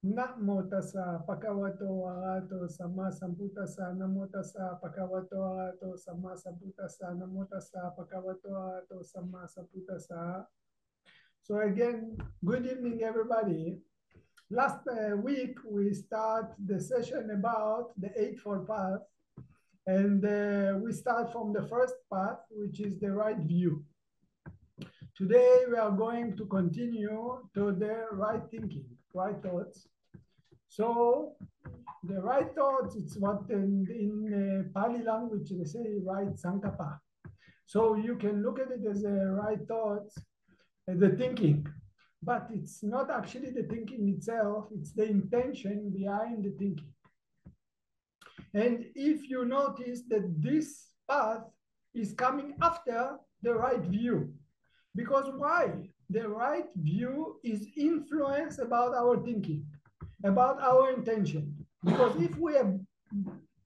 Namo tassa bhagavato arahato samma sambuddhassa. Namo tassa bhagavato arahato samma sambuddhassa. Namo tassa bhagavato arahato samma sambuddhassa. So again, good evening, everybody. Last week, we start the session about the Eightfold Path. And we start from the first path, which is the right view. Today, we are going to continue to the right thinking, right thoughts. So the right thoughts, it's what in Pali language, they say right sankappa. So you can look at it as a right thoughts, the thinking, but it's not actually the thinking itself, it's the intention behind the thinking. And if you notice that this path is coming after the right view, because why? The right view is influence about our thinking, about our intention. Because if we have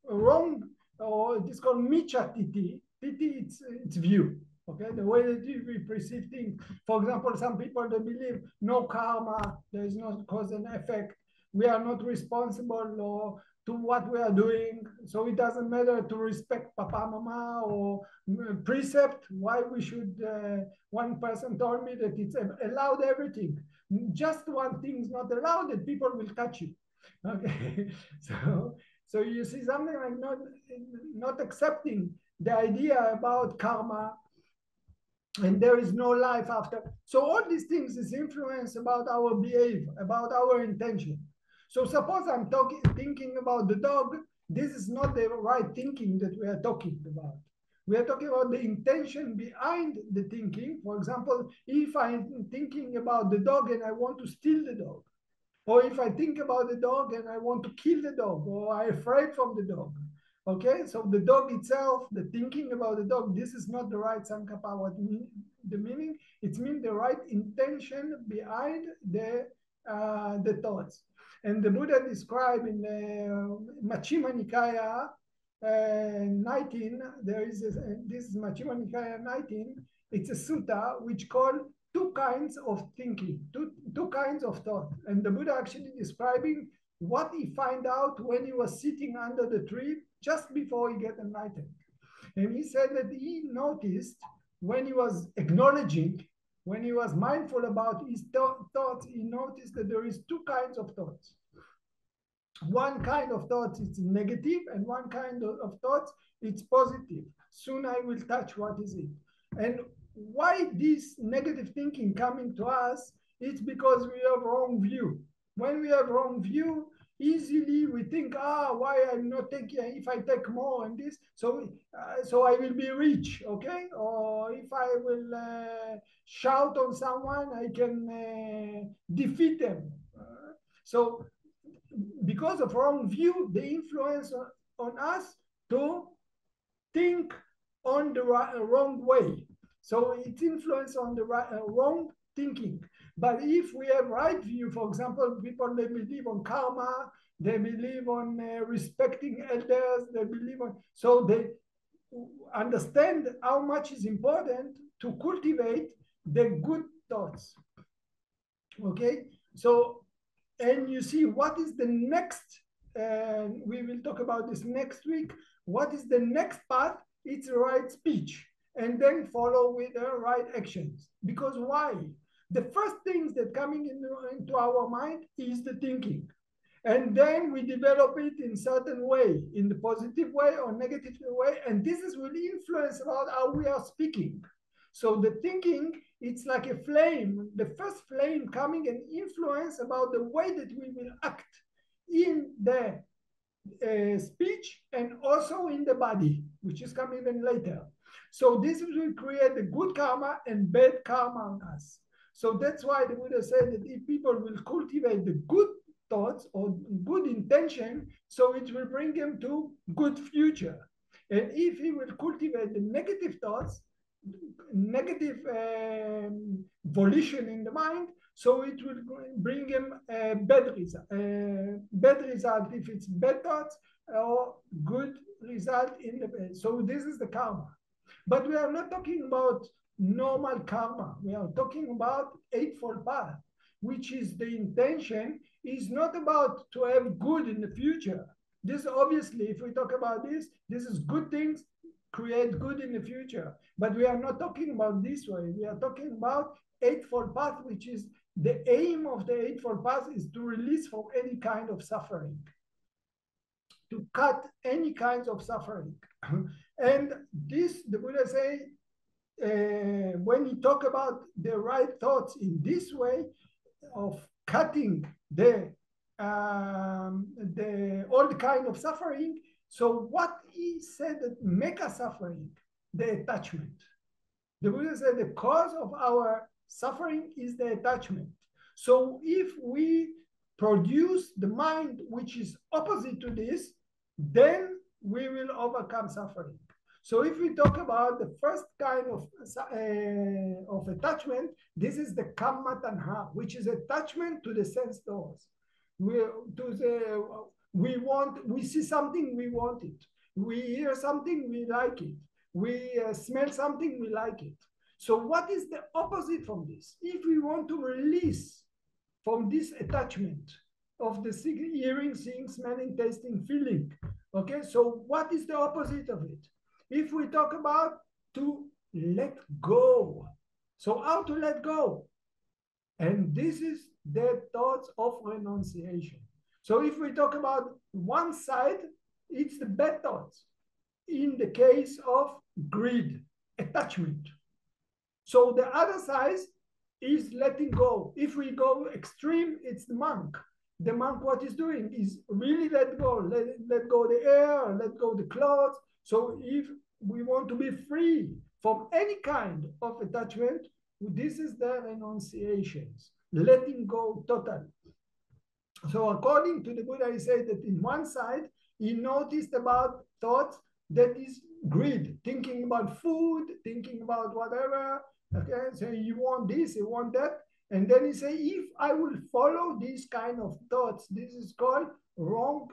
wrong, or it's called micha titi, it's view. Okay, the way that we perceive things. For example, some people they believe no karma, there is no cause and effect. We are not responsible or to what we are doing, so it doesn't matter to respect papa, mama, or precept. Why we should? One person told me that it's allowed everything. Just one thing is not allowed, that people will touch you. Okay, so you see something like not accepting the idea about karma, and there is no life after. So all these things is influence about our behavior, about our intention. So suppose I'm thinking about the dog, this is not the right thinking that we are talking about. We are talking about the intention behind the thinking. For example, if I'm thinking about the dog and I want to steal the dog, or if I think about the dog and I want to kill the dog, or I'm afraid from the dog. Okay, so the dog itself, the thinking about the dog, this is not the right sankappa. What the meaning? It means the right intention behind the thoughts. And the Buddha described in the Majjhima Nikaya 19, there is this is Majjhima Nikaya 19. It's a sutta which called two kinds of thinking, two kinds of thought. And the Buddha actually describing what he found out when he was sitting under the tree just before he get enlightened. And he said that he noticed when he was acknowledging, when he was mindful about his thoughts, he noticed that there is two kinds of thoughts. One kind of thoughts is negative, and one kind of thoughts it's positive. Soon I will touch what is it. And why this negative thinking coming to us? It's because we have wrong view. When we have wrong view, easily we think, why I'm not taking, if I take more and this, so I will be rich, okay? Or if I will shout on someone, I can defeat them. So because of wrong view, the influence on us to think on the wrong way. So it's influence on the wrong thinking. But if we have right view, for example, people, they believe on karma, they believe on respecting elders, they believe on, so they understand how much is important to cultivate the good thoughts. Okay, so, and you see what is the next, we will talk about this next week. What is the next path? It's right speech, and then follow with the right actions. Because why? The first things that coming into our mind is the thinking. And then we develop it in certain way, in the positive way or negative way. And this is will influence about how we are speaking. So the thinking, it's like a flame, the first flame coming and influence about the way that we will act in the speech and also in the body, which is coming even later. So this will create the good karma and bad karma on us. So that's why the Buddha said that if people will cultivate the good thoughts or good intention, so it will bring them to good future. And if he will cultivate the negative thoughts, negative volition in the mind, so it will bring him a bad result. Bad result if it's bad thoughts, or good result in the bad. So this is the karma. But we are not talking about normal karma. We are talking about Eightfold Path. which is the intention, is not about to have good in the future. This obviously, if we talk about this is good things, create good in the future. But we are not talking about this way. We are talking about Eightfold Path, which is the aim of the Eightfold Path is to release from any kind of suffering, to cut any kinds of suffering. And this, the Buddha say, when he talk about the right thoughts in this way of cutting the all the kind of suffering. So what he said that make us suffering, the attachment. The Buddha said the cause of our suffering is the attachment. So if we produce the mind which is opposite to this, then we will overcome suffering. So if we talk about the first kind of attachment, this is the kamma tanha, which is attachment to the sense doors. We see something, we want it. We hear something, we like it. We smell something, we like it. So what is the opposite from this? If we want to release from this attachment of the hearing, seeing, smelling, tasting, feeling, okay, so what is the opposite of it? If we talk about to let go, so how to let go? And this is the thoughts of renunciation. So if we talk about one side, it's the bad thoughts. In the case of greed, attachment. So the other side is letting go. If we go extreme, it's the monk. The monk, what he's doing is really let go. Let go the air, let go the clothes. So if we want to be free from any kind of attachment, this is the renunciations, letting go totally. So according to the Buddha, he said that in one side, he noticed about thoughts that is greed, thinking about food, thinking about whatever. Okay, so you want this, you want that. And then he say, if I will follow these kind of thoughts, this is called wrong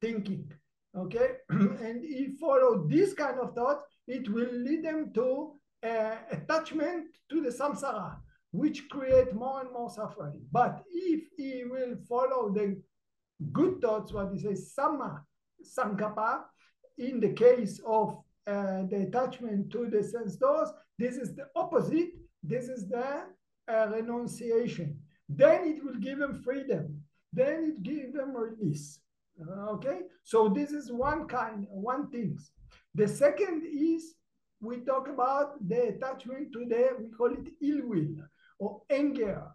thinking. Okay, and if follow this kind of thoughts, it will lead them to attachment to the samsara, which create more and more suffering. But if he will follow the good thoughts, what he says, Samma, sankappa, in the case of the attachment to the sense doors, this is the opposite. This is the renunciation. Then it will give them freedom. Then it gives them release. Okay, so this is one thing. The second is we talk about the attachment to we call it ill will or anger,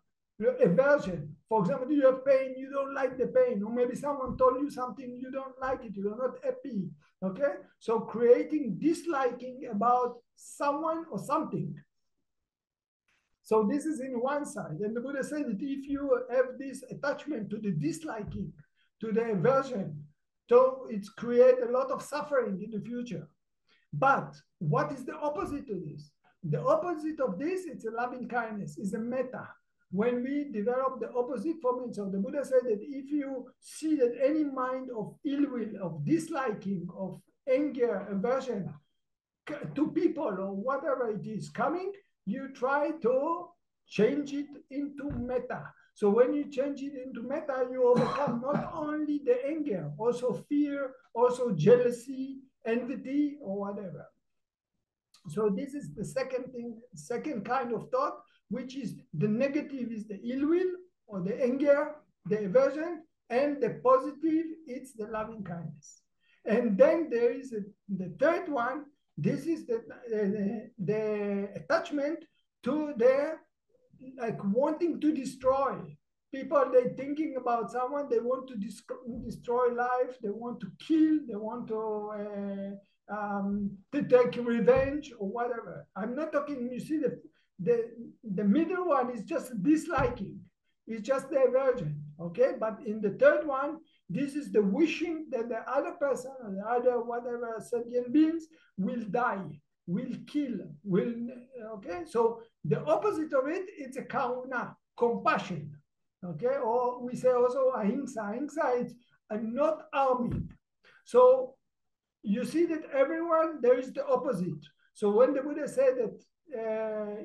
aversion. For example, you have pain, you don't like the pain, or maybe someone told you something, you don't like it, you're not happy. Okay, so creating disliking about someone or something. So this is in one side. And the Buddha said that if you have this attachment to the disliking, to the aversion, so it's create a lot of suffering in the future. But what is the opposite to this? The opposite of this, it's a loving kindness, is a metta. When we develop the opposite from it, so the Buddha said that if you see that any mind of ill will, of disliking, of anger, aversion to people or whatever it is coming, you try to change it into metta. So when you change it into metta, you overcome not only the anger, also fear, also jealousy, envy, or whatever. So this is the second kind of thought, which is the negative is the ill will or the anger, the aversion, and the positive, it's the loving kindness. And then there is the third one. This is the attachment to the wanting to destroy. People, they're thinking about someone, they want to destroy life, they want to kill, they want to take revenge or whatever. I'm not talking, you see, the middle one is just disliking. It's just the aversion, okay? But in the third one, this is the wishing that the other person or the other whatever sentient beings will die, will kill, okay? So the opposite of it, it's a karuna, compassion, okay? Or we say also ahimsa. Ahimsa, it's not harming. So you see that everyone, there is the opposite. So when the Buddha said that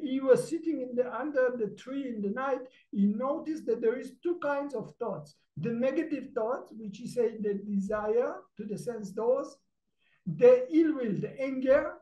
he was sitting under the tree in the night, he noticed that there is two kinds of thoughts. The negative thoughts, which is say the desire to the sense doors, the ill will, the anger,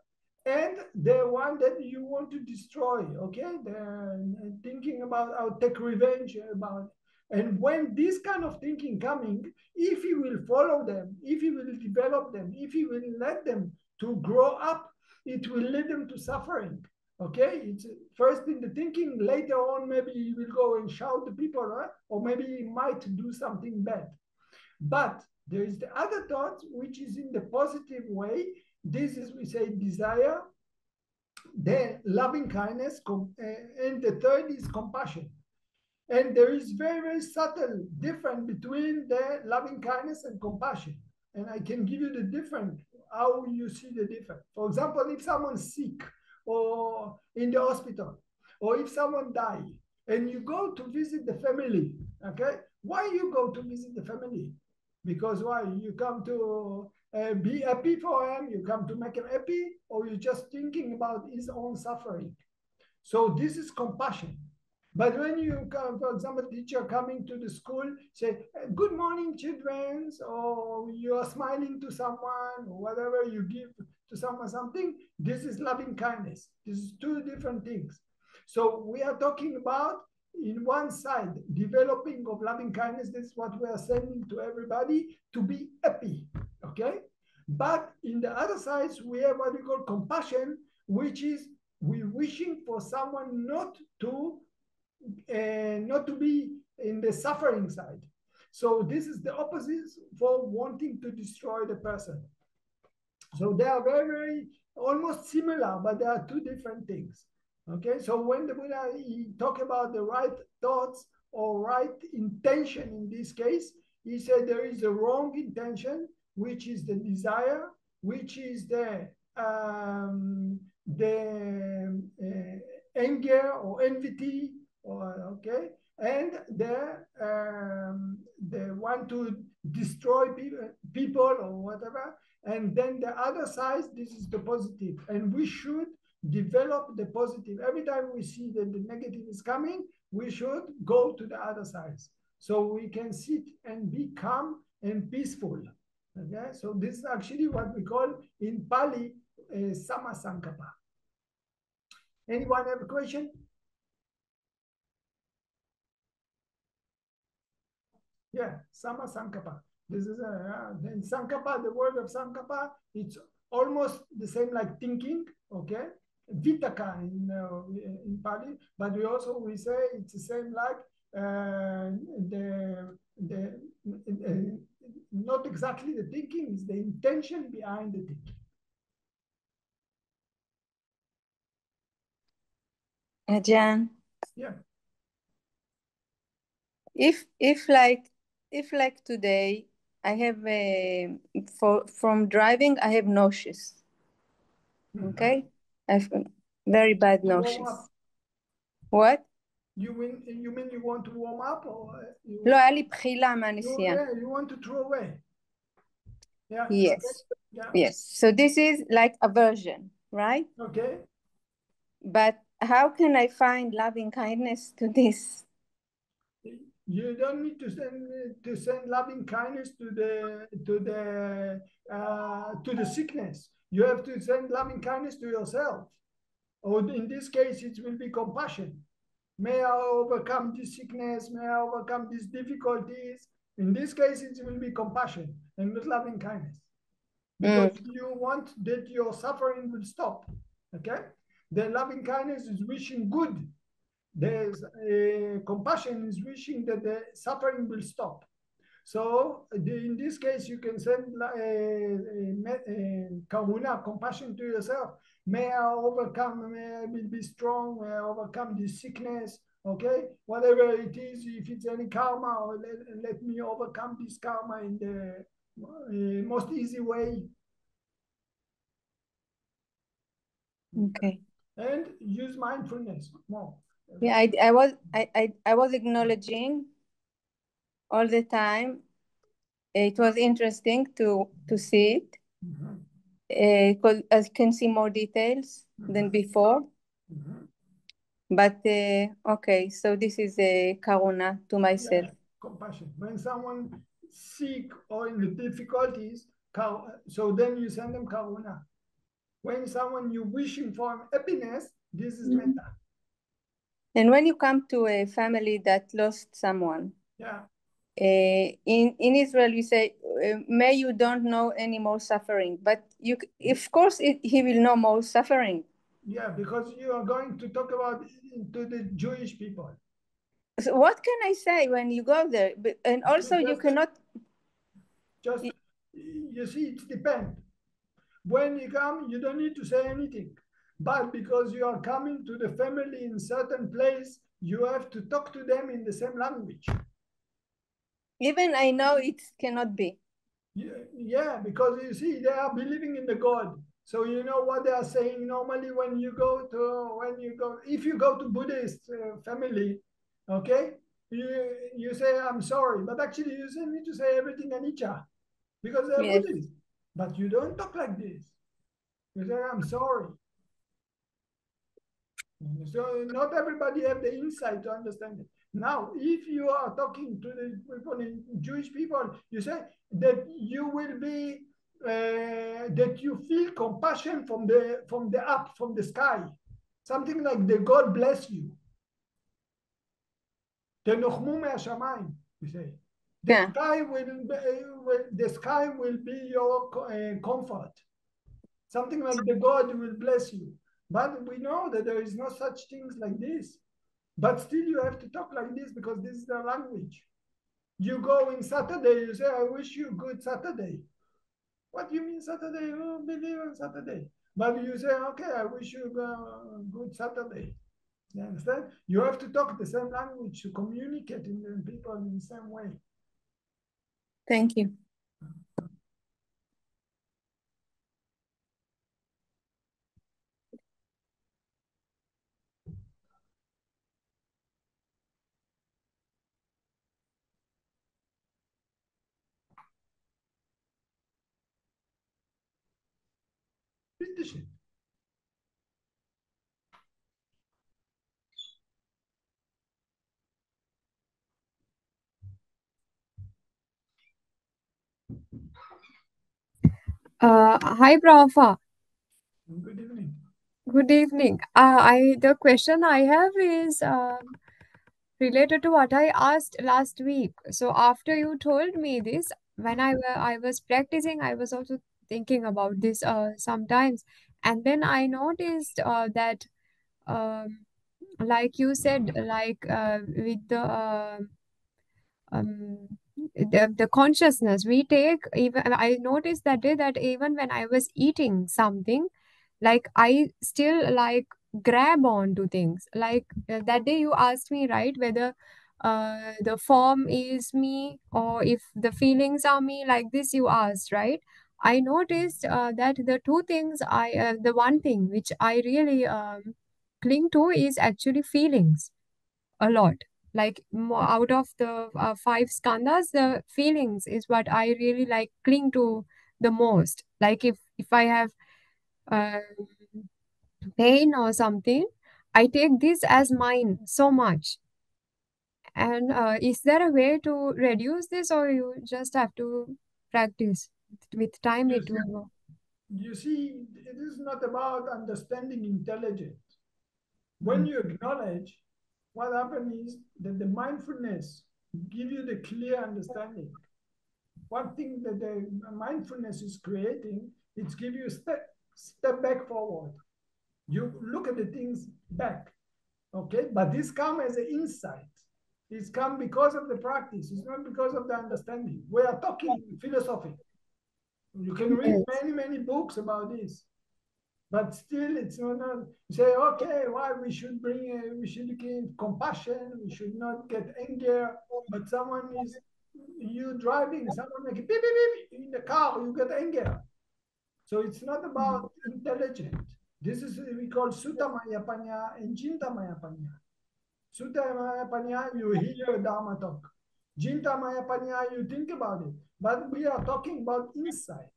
and the one that you want to destroy, okay? The thinking about how to take revenge about. And when this kind of thinking coming, if you will follow them, if you will develop them, if you will let them to grow up, it will lead them to suffering. Okay, it's first in the thinking, later on maybe you will go and shout to people, right? Or maybe you might do something bad. But there is the other thought, which is in the positive way. This is, we say, desire, then loving kindness, and the third is compassion. And there is very, very subtle difference between the loving kindness and compassion. And I can give you the difference, how you see the difference. For example, if someone's sick or in the hospital, or if someone dies, and you go to visit the family, okay? Why you go to visit the family? Because why? You come to be happy for him, you come to make him happy, or you're just thinking about his own suffering. So this is compassion. But when you come, for example, teacher coming to the school, say, good morning, children, or you are smiling to someone, or whatever you give to someone something, this is loving kindness. This is two different things. So we are talking about, in one side, developing of loving kindness. This is what we are sending to everybody, to be happy, okay? But in the other side, we have what we call compassion, which is we're wishing for someone not to be in the suffering side. So this is the opposite for wanting to destroy the person. So they are very, very almost similar, but they are two different things. Okay, so when the Buddha he talk about the right thoughts or right intention in this case, he said there is a wrong intention, which is the desire, which is the anger or envy, or okay, and they want to destroy people or whatever. And then the other side, this is the positive, and we should develop the positive. Every time we see that the negative is coming, we should go to the other side, so we can sit and be calm and peaceful. Okay, so this is actually what we call in Pali Samma sankappa. Anyone have a question? Yeah, Samma sankappa. This is then sankappa, the word of sankappa, it's almost the same like thinking, okay? Vitaka in Pali, but we say it's the same like not exactly the thinking, it's the intention behind the thinking. Ajarn. Yeah. If like today I have from driving I have nauseous. Okay, I have very bad nauseous. What? You mean you want to warm up or? לא, היה לי בחילה מהנסיעה. You want to throw away. Yeah. Yes. Okay. Yeah. Yes. So this is like aversion, right? Okay. But how can I find loving kindness to this? You don't need to send loving kindness to the sickness. You have to send loving kindness to yourself. Or in this case, it will be compassion. May I overcome this sickness? May I overcome these difficulties? In this case, it will be compassion and not loving kindness. Because you want that your suffering will stop. Okay? The loving kindness is wishing good. There's compassion is wishing that the suffering will stop. So in this case, you can send karuna, compassion to yourself. May I overcome, may I be strong, may I overcome this sickness, okay? Whatever it is, if it's any karma, or let me overcome this karma in the most easy way. Okay. And use mindfulness more. Yeah, I was acknowledging all the time. It was interesting to see it because I can see more details than before. But okay, so this is a karuna to myself. Yeah, compassion. When someone sick or in the difficulties, so then you send them karuna. When someone you're wishing for happiness, this is metta. And when you come to a family that lost someone, Yeah. In Israel, we say, "May you don't know any more suffering," but you, of course, he will know more suffering. Yeah, because you are going to talk about to the Jewish people. So what can I say when you go there? And also, you cannot. Just you see, it depends. When you come, you don't need to say anything. But because you are coming to the family in certain place, you have to talk to them in the same language. Even I know it cannot be. Yeah, because you see, they are believing in the God. So you know what they are saying normally when you go, if you go to Buddhist family, okay, you say I'm sorry, but actually you need to say everything anicca because they're Yes. Buddhist. But you don't talk like this. You say I'm sorry. So not everybody have the insight to understand it. Now, if you are talking to the people, Jewish people, you say that you will be that you feel compassion from the sky, something like the God bless you. תנוחמו מהשמיים, you say. Yeah. The sky will be your comfort. Something like the God will bless you. But we know that there is no such things like this. But still you have to talk like this because this is the language. You go in Saturday, you say, I wish you good Saturday. What do you mean Saturday? Oh, believe in Saturday. But you say, okay, I wish you good Saturday. You understand? You have to talk the same language to communicate in the people in the same way. Thank you. Finish it. Hi, Prafa. Good evening. Good evening. The question I have is related to what I asked last week. So after you told me this, when I was practicing, I was also thinking about this sometimes, and then I noticed that, like you said, like with um, the consciousness we take, even I noticed that day that even when I was eating something, like I still like grab on to things, like that day you asked me, right, whether the form is me or if the feelings are me, like this you asked, right? I noticed that the two things the one thing which I really cling to is actually feelings a lot. Like out of the five skandhas, the feelings is what I really like cling to the most. Like if I have uh, pain or something, I take this as mine so much. And is there a way to reduce this, or you just have to practice? With time You it see, will go. you see, it is not about understanding intelligence. When Mm. you acknowledge, what happens is that the mindfulness give you the clear understanding. One thing that the mindfulness is creating, it's give you a step back forward. You look at the things back, okay? But this come as an insight. It's come because of the practice. It's not because of the understanding. We are talking philosophy. You can read Yes. many books about this. But still, it's not. You say, okay, why we should we should get compassion. We should not get anger. But someone is you driving, someone like beep, beep, beep, in the car, you get anger. So it's not about intelligent. This is we call sutta maya panya and jinta maya panya. Sutta maya panya, you hear Dhammatalk. Jinta maya panya, you think about it. But we are talking about insight.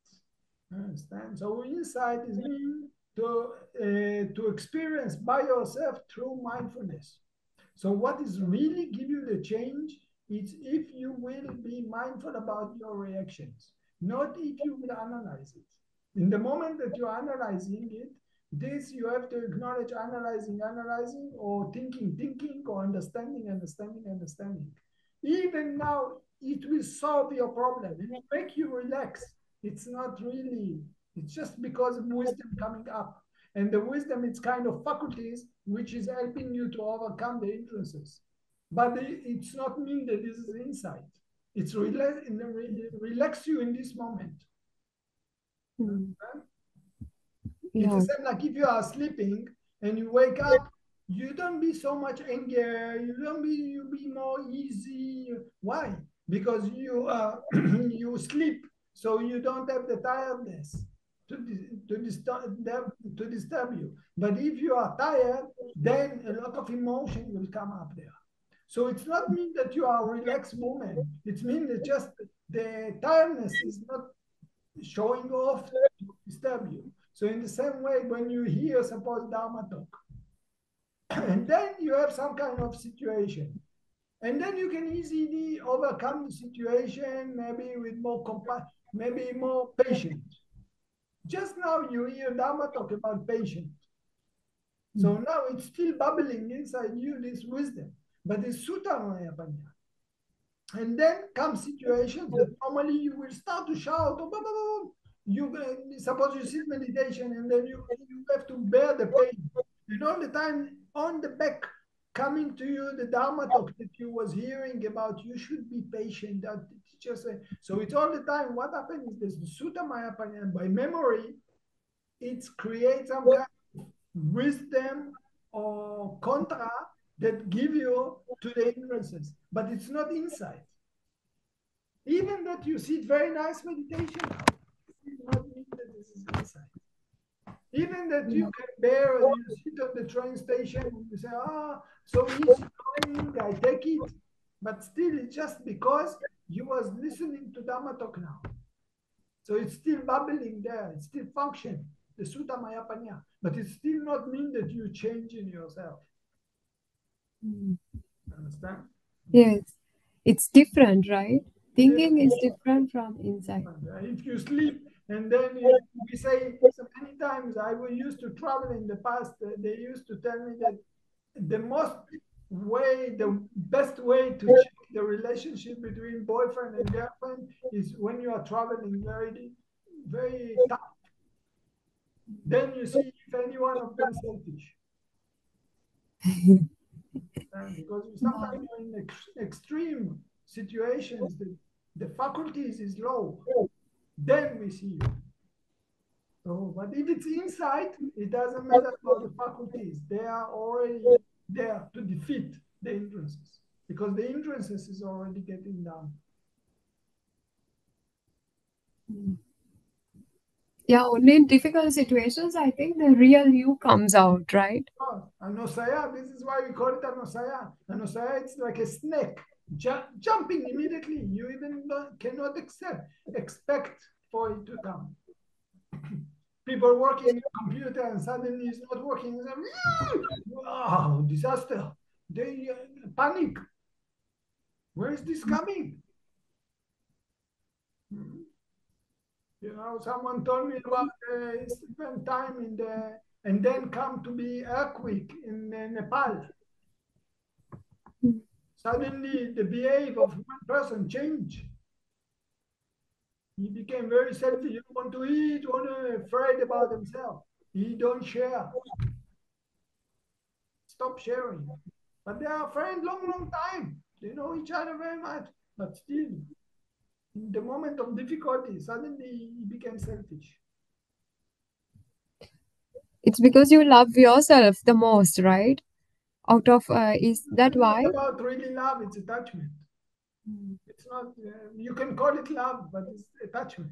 Understand? So insight is mean to experience by yourself through mindfulness. So what is really give you the change is if you will be mindful about your reactions, not if you will analyze it. In the moment that you're analyzing it, this you have to acknowledge analyzing, or thinking, or understanding. Even now, it will solve your problem. It will make you relax. It's not really, it's just because of wisdom coming up. And the wisdom, it's kind of faculties which is helping you to overcome the hindrances. But it's not mean that this is insight. It's relax you in this moment. Mm. It's Yeah. the same like if you are sleeping and you wake up, you don't be so much anger, you be more easy. Why? Because you you sleep, so you don't have the tiredness to disturb you. But if you are tired, then a lot of emotion will come up there. So it's not mean that you are a relaxed woman. It means that just the tiredness is not showing off to disturb you. So in the same way, when you hear, suppose, Dhammatalk, and then you have some kind of situation, and then you can easily overcome the situation, maybe with more maybe more patience. Just now you hear Dhammatalk about patience. So now it's still bubbling inside you, this wisdom, but it's Sutta Maya Panya. And then come situations that normally you will start to shout, oh, blah, blah, blah. You suppose you sit meditation and then you have to bear the pain. And all the time on the back coming to you the Dhammatalk that you was hearing about, you should be patient. That just so it's all the time. What happens is this the Sutta Maya Panya, by memory, it creates some kind of wisdom or contra that give you to the hindrances, but it's not insight. Even that you sit very nice meditation now, it does not mean that this is insight. Even that you can bear, you sit on the train station and you say, so easy going, I take it. But still, it's just because you was listening to Dhammatalk now. So it's still bubbling there, it's still function, the Sutta Maya Panya. But it still not mean that you change in yourself. Understand? Yes. It's different, right? Thinking is different from insight. If you sleep and then we say so many times, I used to travel in the past, they used to tell me that the best way to check the relationship between boyfriend and girlfriend is when you are traveling very, very tough. Then you see if any one of them selfish. Because sometimes you're in extreme situations, the faculties is low. Then we see you. So, but if it's inside, it doesn't matter about the faculties. They are already there to defeat the hindrances, because the hindrances is already getting down. Yeah, only in difficult situations, I think the real you comes out, right? Anosaya, this is why we call it anosaya. Anosaya, it's like a snake jumping immediately. You even cannot expect for it to come. People working in a computer and suddenly it's not working. Wow, disaster. They panic. Where is this coming? You know, someone told me about spend time in and then come to be earthquake in Nepal. Suddenly the behavior of one person changed. He became very selfish. He want to eat, afraid about himself. He don't share. Stop sharing. But they are friends long time. They know each other very much. But still, in the moment of difficulty, suddenly he became selfish. It's because you love yourself the most, right? Out of is that why? It's not about really love, it's attachment. It's not, you can call it love, but it's attachment.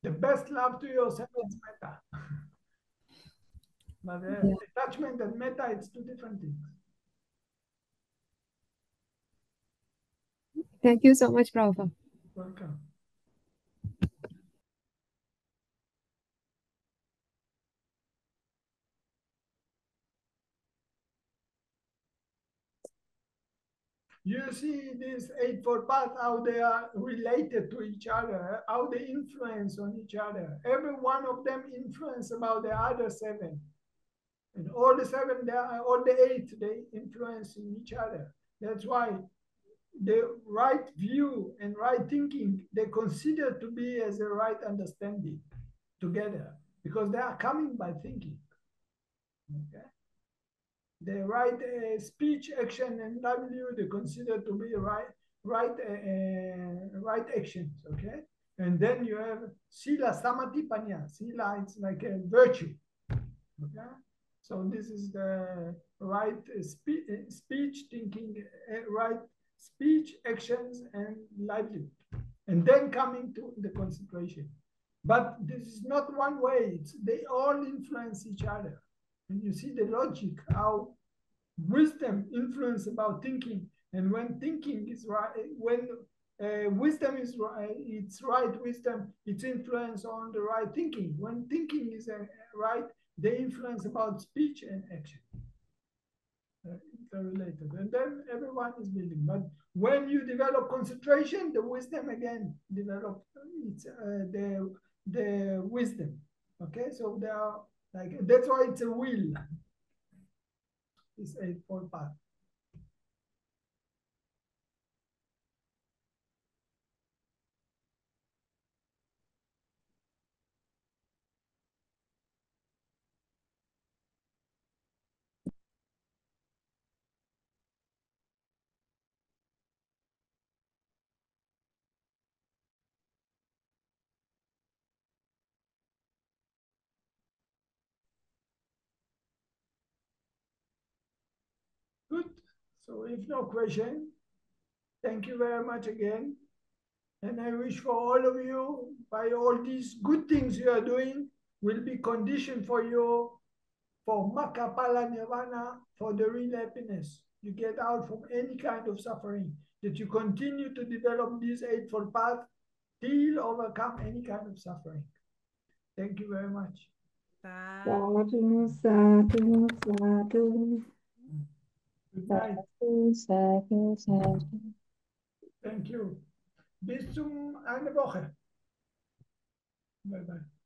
The best love to yourself is metta. But attachment and metta, it's two different things. Thank you so much, Prabhupada. Welcome. you see this Eightfold Path, how they are related to each other, how they influence on each other. Every one of them influence about the other seven. And all the seven, all the eight, they influence in each other. That's why the right view and right thinking, they consider to be as a right understanding together, because they are coming by thinking. Okay? The right speech, action, and livelihood, they consider to be right actions. Okay, and then you have sila, samadhi, panya. Sila, it's like a virtue. Okay, so this is the right speech, thinking, right speech, actions, and livelihood, and then coming to the concentration. But this is not one way. They all influence each other. And you see the logic, how wisdom influence about thinking. And when thinking is right, when wisdom is right, it's right wisdom, it's influence on the right thinking. When thinking is right, they influence about speech and action. Interrelated. And then everyone is building. But when you develop concentration, the wisdom again develop. It's the wisdom. Okay, so they are like, that's why it's a will. It's Eightfold Path. Good. So if no question, thank you very much again. And I wish for all of you, by all these good things you are doing, will be conditioned for you for Makapala Nirvana, for the real happiness. You get out from any kind of suffering, that you continue to develop this Eightfold Path till overcome any kind of suffering. Thank you very much. Sadhu, sadhu, sadhu. Good night. Sadhu, sadhu. Thank you. Bis zum eine Woche. Bye bye.